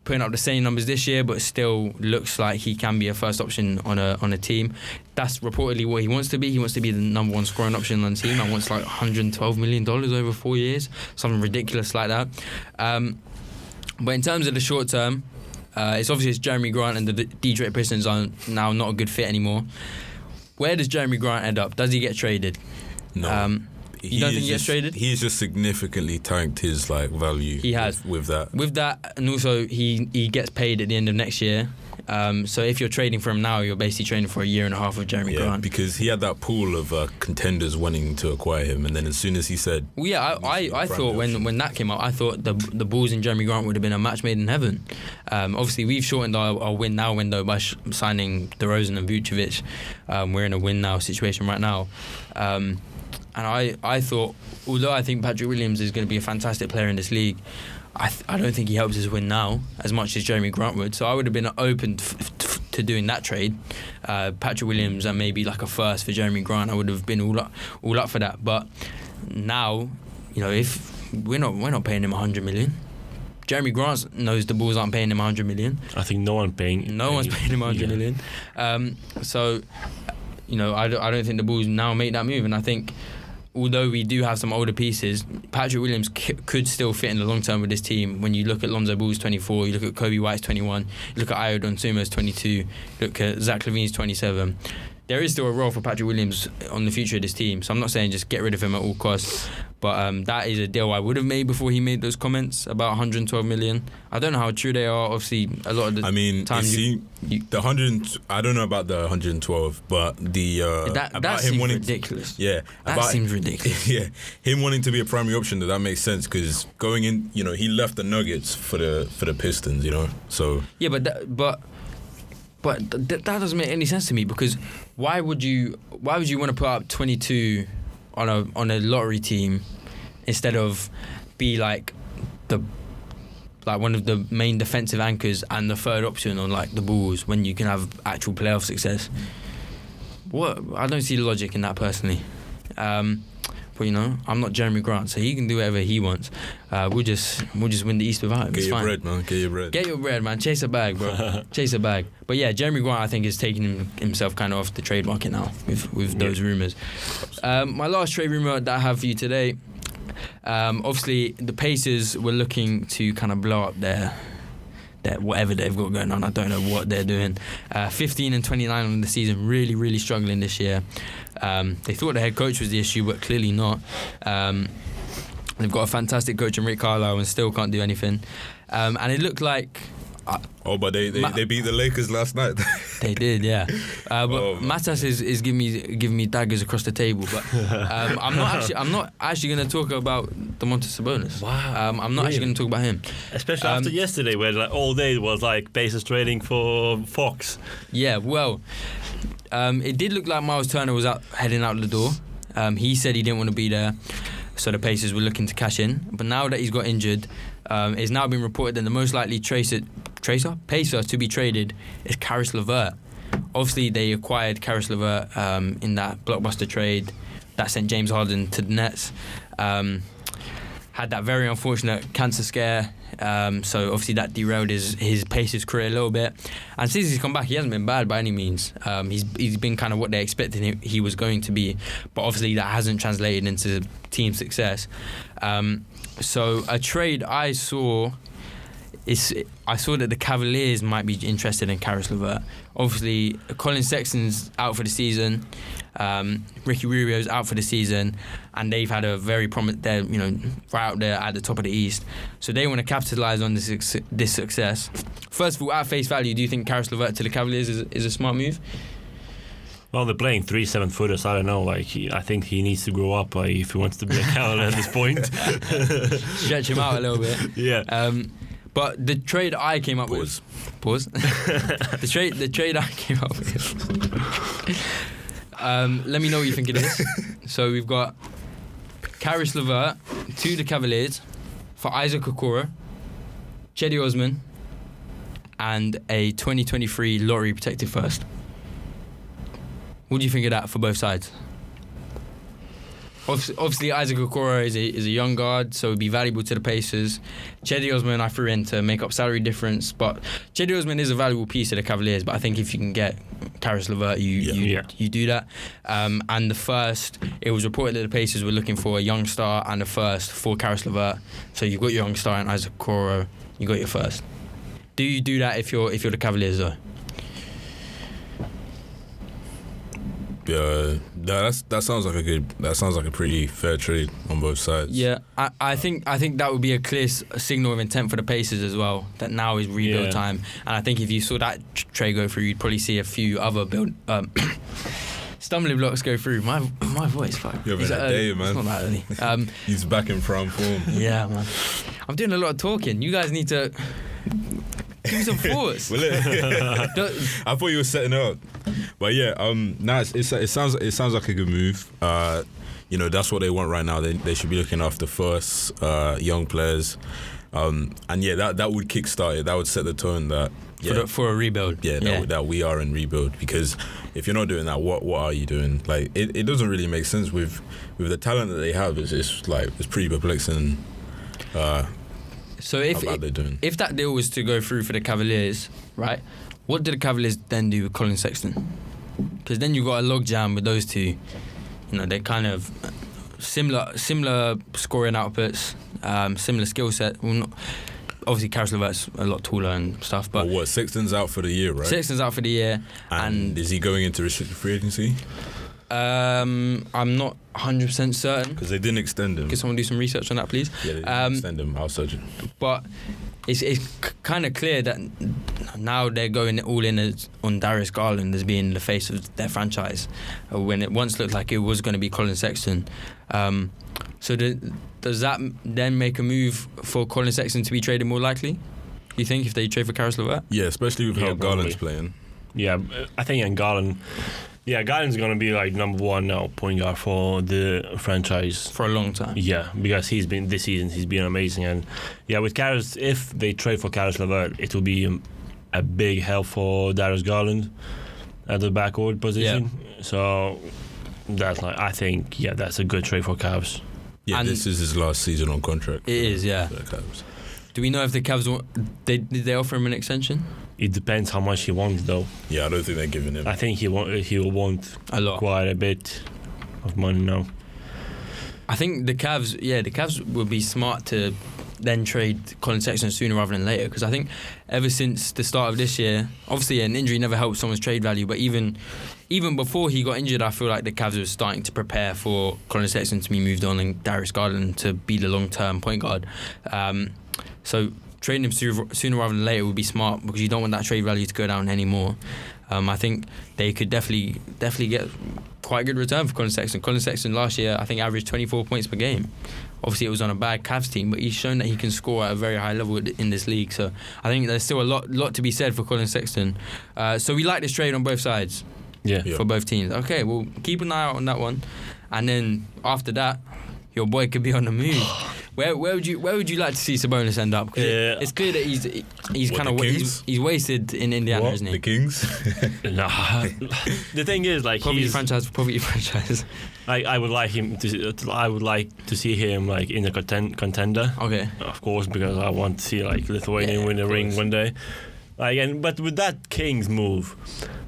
putting up the same numbers this year, but still looks like he can be a first option on a team. That's reportedly what he wants to be. He wants to be the number one scoring option on the team and wants like $112 million over 4 years, something ridiculous like that. But in terms of the short term, it's obvious Jeremy Grant and the Detroit Pistons are now not a good fit anymore. Where does Jeremy Grant end up? Does he get traded? No. You don't think he gets traded? He's just significantly tanked his value. He has with that. With that, and also he gets paid at the end of next year. So if you're trading for him now, you're basically trading for a year and a half of Jeremy Grant. Because he had that pool of contenders wanting to acquire him, and then as soon as he said, I thought when that came out, I thought the Bulls and Jeremy Grant would have been a match made in heaven. Obviously, we've shortened our win now window by signing DeRozan and Vucevic. We're in a win now situation right now. And I thought, although I think Patrick Williams is going to be a fantastic player in this league, I don't think he helps us win now as much as Jeremy Grant would. So I would have been open to doing that trade. Patrick Williams and maybe like a first for Jeremy Grant, I would have been all up for that. But now, if we're not paying him $100 million. Jeremy Grant knows the Bulls aren't paying him $100 million. I think no one's paying him $100 million. So, I don't think the Bulls now make that move, and I think. Although we do have some older pieces, Patrick Williams could still fit in the long term with this team. When you look at Lonzo Ball's 24, you look at Kobe White's 21, you look at Ayo Dosunmu's 22, you look at Zach LaVine's 27. there is still a role for Patrick Williams on the future of this team. So I'm not saying just get rid of him at all costs. But that is a deal I would have made before he made those comments about 112 million. I don't know how true they are. Obviously, a lot of the time the 100. I don't know about the 112, but the that seems ridiculous. That seems ridiculous. Yeah, him wanting to be a primary option, that makes sense because going in, he left the Nuggets for the Pistons, So yeah, but that doesn't make any sense to me because why would you want to put up 22 on a lottery team instead of be like one of the main defensive anchors and the third option on like the Bulls when you can have actual playoff success? What? I don't see the logic in that personally. But I'm not Jeremy Grant, so he can do whatever he wants. We'll just win the East without him. Get your bread, man. Get your bread. Get your bread, man. Chase a bag, bro. Chase a bag. But yeah, Jeremy Grant, I think, is taking himself kind of off the trade market now with those rumours. My last trade rumour that I have for you today, obviously the Pacers were looking to kind of blow up their whatever they've got going on. I don't know what they're doing. 15 and 29 on the season, really, really struggling this year. They thought the head coach was the issue, but clearly not. They've got a fantastic coach in Rick Carlisle and still can't do anything. And it looked like... but they beat the Lakers last night. They did, yeah. But Matas is giving me daggers across the table. But I'm not actually going to talk about Domantas Sabonis. Wow. I'm not actually going to talk about him, especially after yesterday, where like all day it was like Pacers trading for Fox. Yeah, well, it did look like Miles Turner was heading out the door. He said he didn't want to be there, so the Pacers were looking to cash in. But now that he's got injured, it's now been reported that the most likely Pacer to be traded is Karis LeVert. Obviously, they acquired Karis LeVert in that blockbuster trade that sent James Harden to the Nets. Had that very unfortunate cancer scare, so obviously that derailed his Pacers career a little bit. And since he's come back, he hasn't been bad by any means. He's been kind of what they expected he was going to be, but obviously that hasn't translated into team success. So a trade I saw that the Cavaliers might be interested in Karis LeVert. Obviously, Colin Sexton's out for the season. Ricky Rubio's out for the season, and they've had a very they're right out there at the top of the East. So they want to capitalize on this success. First of all, at face value, do you think Karis LeVert to the Cavaliers is a smart move? Well, they're playing 3 7-footers. I don't know. I think he needs to grow up if he wants to be a Cavalier at this point. Stretch him out a little bit. Yeah. But the trade I came up with... Pause. The trade I came up with... let me know what you think it is. So we've got Karis LeVert to the Cavaliers for Isaac Okoro, Cedi Osman, and a 2023 lottery protected first. What do you think of that for both sides? Obviously, Isaac Okoro is a young guard, so it would be valuable to the Pacers. Cedi Osman I threw in to make up salary difference, but Cedi Osman is a valuable piece to the Cavaliers. But I think if you can get Karis LeVert, you do that. And the first, it was reported that the Pacers were looking for a young star and a first for Karis LeVert. So you've got your young star and Isaac Okoro, you got your first. Do you do that if you're the Cavaliers though? Yeah, that sounds like a pretty fair trade on both sides. Yeah, I think that would be a clear signal of intent for the Pacers as well. That now is rebuild time, and I think if you saw that trade go through, you'd probably see a few other stumbling blocks go through. My voice, fuck. You're having a day, man. It's not that early. He's back in prime form. Yeah, man. I'm doing a lot of talking. You guys need to give me some thoughts. I thought you were setting it up. But yeah, it sounds like a good move. That's what they want right now. They should be looking after first young players, and that would kickstart it. That would set the tone that for a rebuild. That we are in rebuild. Because if you're not doing that, what are you doing? Like it doesn't really make sense with the talent that they have. It's pretty perplexing. So if that deal was to go through for the Cavaliers, right? What did the Cavaliers then do with Colin Sexton? Because then you got a logjam with those two. They're kind of similar scoring outputs, similar skill set. Well, obviously Karis LeVert's a lot taller and stuff, but Sexton's out for the year, right? Sexton's out for the year, and is he going into restricted free agency? I'm not 100% certain because they didn't extend him. Can someone do some research on that, please? Yeah, they didn't extend him. I'll search it. But it's kind of clear that now they're going all in on Darius Garland as being the face of their franchise, when it once looked like it was going to be Colin Sexton. So does that then make a move for Colin Sexton to be traded more likely? You think if they trade for Karis LeVert? Yeah, especially with how Garland's playing. Yeah, I think Garland. Yeah, Garland's going to be like number one now point guard for the franchise for a long time. Yeah, because this season he's been amazing, and yeah, with Karis, if they trade for Karis LeVert, it will be a big help for Darius Garland at the backcourt position. Yeah. So that's I think that's a good trade for Cavs. Yeah, and this is his last season on contract. It is, yeah. Do we know if the Cavs did they offer him an extension? It depends how much he wants, though. Yeah, I don't think they're giving him. I think he will want a lot, quite a bit of money now. I think the Cavs would be smart to then trade Colin Sexton sooner rather than later, because I think ever since the start of this year, obviously an injury never helps someone's trade value, but even before he got injured, I feel like the Cavs were starting to prepare for Colin Sexton to be moved on and Darius Garland to be the long-term point guard. So trading him sooner rather than later would be smart, because you don't want that trade value to go down anymore. I think they could definitely get quite a good return for Colin Sexton. Colin Sexton last year, I think, averaged 24 points per game. Obviously, it was on a bad Cavs team, but he's shown that he can score at a very high level in this league. So I think there's still a lot to be said for Colin Sexton. So we like this trade on both sides. Yeah. For both teams. Okay, well, keep an eye out on that one, and then after that, your boy could be on the move. Where would you like to see Sabonis end up? It's clear that he's kind of he's wasted in Indiana, isn't he? The Kings? Nah. The thing is, like, poverty franchise. I would like to see him like in a contender. Okay. Of course, because I want to see like Lithuania win a ring one day. But with that Kings move,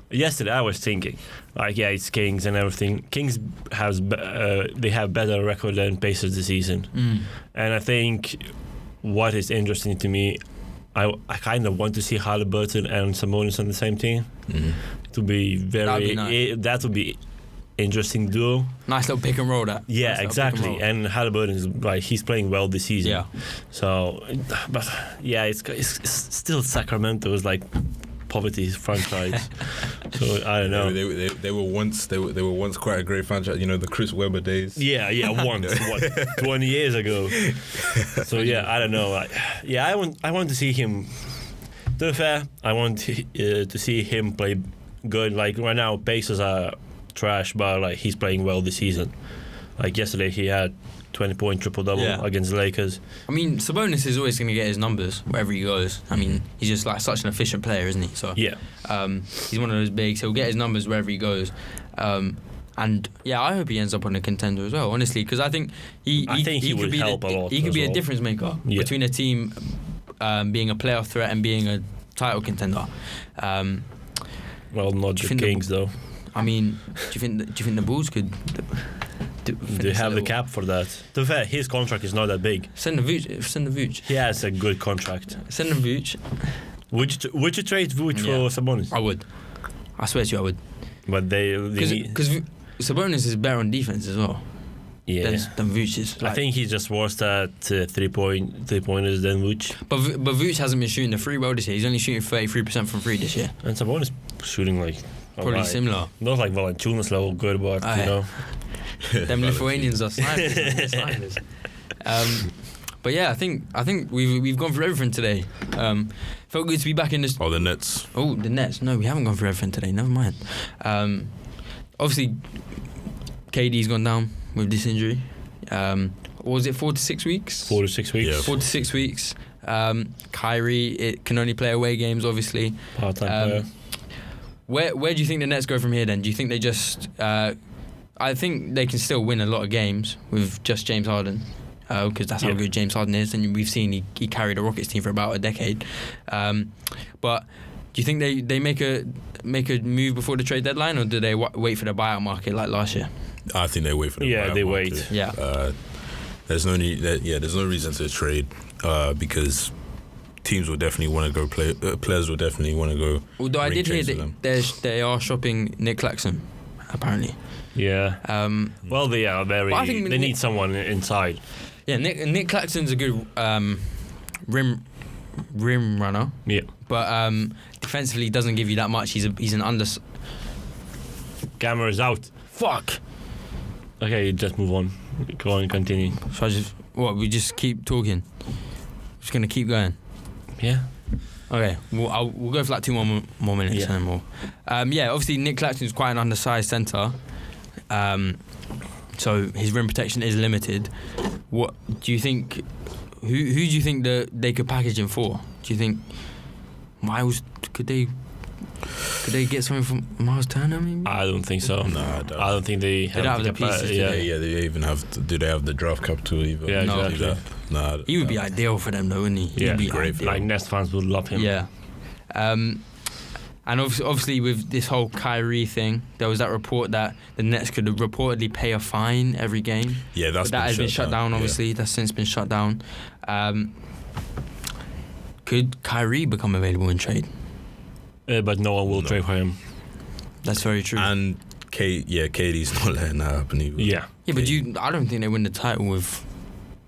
yesterday I was thinking, it's Kings and everything. Kings they have better record than Pacers this season, and I think what is interesting to me, I kind of want to see Halliburton and Sabonis on the same team. To be that would be interesting duo. Nice little pick and roll. That. Yeah, nice exactly. And Halliburton is he's playing well this season. Yeah. So, but yeah, it's still Sacramento is like poverty franchise. So I don't know. They were once quite a great franchise. You know, the Chris Webber days. Yeah, once 20 years ago. So yeah, I don't know. I want to see him. To be fair, I want to see him play good. Like right now, Pacers are trash, but he's playing well this season. Like yesterday, he had 20-point triple-double against the Lakers. I mean, Sabonis is always going to get his numbers wherever he goes. I mean, he's just such an efficient player, isn't he? So yeah, he's one of those bigs. He'll get his numbers wherever he goes. And yeah, I hope he ends up on a contender as well. Honestly, because I think he would help a lot. He could be a difference maker between a team being a playoff threat and being a title contender. Well, not the Kings though. I mean, do you think the Bulls could? They have the cap for that. To be fair, his contract is not that big. Send the Vooch. He has a good contract. Send him Vooch. Would you trade Vooch for Sabonis? I would. I swear to you, I would. But because Sabonis is better on defense as well. Yeah. Than Vooch is. I think he's just worse at three-pointers than Vooch. But Vooch hasn't been shooting the free well this year. He's only shooting 33% from free this year. And Sabonis shooting probably similar. Not like Valanciunas level good, but you know. Them Lithuanians are snipers. But yeah, I think we've gone through everything today. Felt good to be back in this. Oh, the Nets. Oh, the Nets. No, we haven't gone through everything today. Never mind. Obviously, KD's gone down with this injury. What was it, 4 to 6 weeks? 4 to 6 weeks. Yeah. 4 to 6 weeks. Kyrie can only play away games, obviously. Part-time player. Where do you think the Nets go from here then? Do you think they just... I think they can still win a lot of games with just James Harden, because that's how good James Harden is, and we've seen he carried a Rockets team for about a decade. But do you think they make a move before the trade deadline, or do they wait for the buyout market like last year? I think they wait for the buyout they market. wait. Yeah. There's no need. There's no reason to trade because teams will definitely want to go play. Players will definitely want to go. Although I ring did hear chase with that they are shopping Nick Claxton, apparently. Yeah. Well, they are very. But I think they need someone inside. Yeah, Nick Claxton's a good rim runner. Yeah. But defensively, he doesn't give you that much. He's an under. Camera is out. Fuck. Okay, just move on. Go on, continue. So we just keep talking. Just gonna keep going. Yeah. Okay, we'll go for like 2 more minutes and then more. Obviously Nick Claxton's quite an undersized centre, so his rim protection is limited. What do you think? Who do you think that they could package him for? Do you think Miles could they get something from Miles Turner? Maybe? I don't think so. No, I don't think they have the pieces. Yeah, they even have. Do they have the draft capital either? Yeah, no, exactly. Nah, he would be ideal for them, though, wouldn't he? Yeah, he'd be great. ideal. Like Nest fans would love him. Yeah. And obviously with this whole Kyrie thing, there was that report that the Nets could reportedly pay a fine every game. Yeah, but that has been shut down. Obviously, that's since been shut down. Could Kyrie become available in trade? But no one will trade for him. That's very true. And KD's not letting that happen either. Yeah. Yeah, but I don't think they win the title with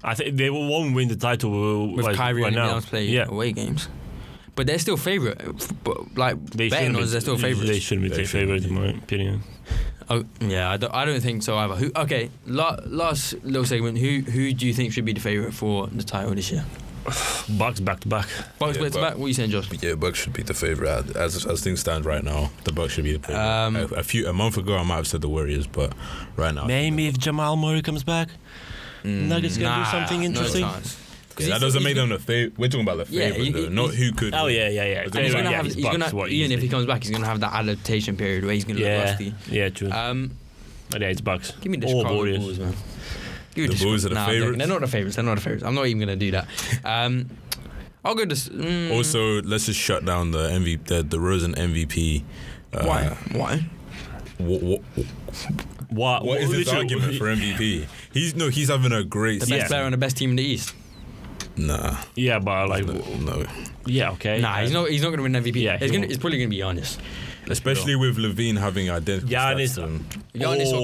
I think they won't win the title with Kyrie right and now. else play away games. But they're still favourite. But betting odds, they're still favourites. They shouldn't be favourite in my opinion. Oh yeah, I don't think so either. Okay, last little segment. Who do you think should be the favourite for the title this year? Bucks back to back. Bucks back to back. What are you saying, Josh? Yeah, Bucks should be the favourite. As things stand right now, the Bucks should be the favourite. A month ago, I might have said the Warriors, but right now, maybe if Jamal Murray comes back, Nuggets can do something interesting. No chance. That doesn't make them the favourite. We're talking about the favourite, though, not who could. Oh yeah. He's gonna have. Even if he comes back, he's gonna have that adaptation period where he's gonna look rusty. Yeah, true. But yeah, it's Bucks. Give me the Chicago Bulls, man. The Bulls are the favourites. They're not the favourites. I'm not even gonna do that. I'll go to. Also, let's just shut down the DeRozan MVP. Why? What is his argument for MVP? He's having a great season. The best player on the best team in the East. Nah. Yeah, but like no. Yeah, okay. Nah, he's not going to win MVP. Yeah, it's probably going to be Giannis. Especially with Levine having identical Giannis or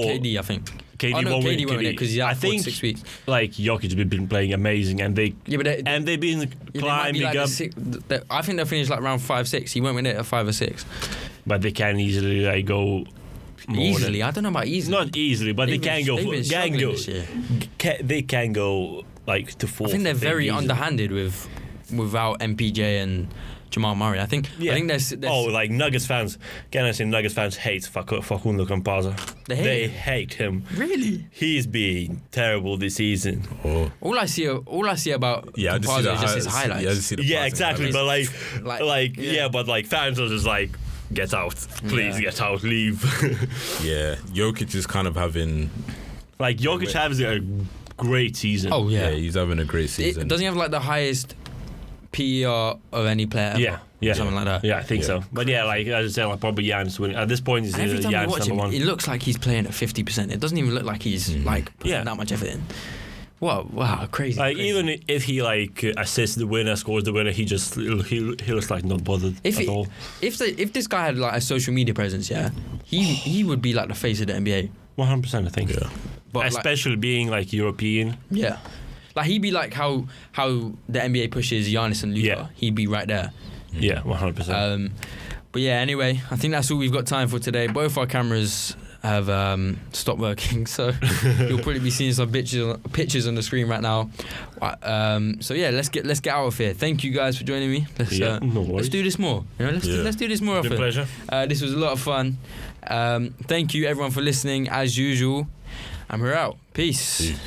KD, I think. KD won't win it because he's out for 6 weeks. Like Jokic has been playing amazing, and they've been climbing up. I think they'll finish like round 5-6. He won't win it at 5 or 6. But they can easily go. Easily, I don't know about easily. Not easily, but they can go. They can go like to 4. I think they're very underhanded without MPJ and Jamal Murray. I think there's like Nuggets fans. Can I say Nuggets fans hate Facundo Campazzo? They hate him. Really? He's been terrible this season. Oh. All I see about Campazzo is just his highlights. Exactly. But but like fans are just like, get out, please get out, leave. Yeah, Jokic is kind of having like Jokic has a great season. Oh yeah, he's having a great season. Doesn't he have like the highest PER of any player ever? Yeah, something like that. Yeah, I think so. But yeah, like as I said, like probably Giannis winning. At this point, he's every time Giannis you watch number him, 1. it looks like he's playing at 50%. It doesn't even look like he's like putting that much effort in. Wow, crazy. Like crazy. Even if he like assists the winner, scores the winner, he looks like not bothered at all. If this guy had like a social media presence, he would be like the face of the NBA. 100%, I think. Yeah. But especially being like European. Yeah. Like he'd be like how the NBA pushes Giannis and Luka. Yeah. He'd be right there. Yeah, 100%. But yeah, anyway, I think that's all we've got time for today. Both our cameras have stopped working, so you'll probably be seeing some pictures on the screen right now. So yeah, let's get out of here. Thank you guys for joining me. Let's do this more. Let's do this more often. Been a pleasure. This was a lot of fun. Thank you everyone for listening as usual, and we're out. Peace.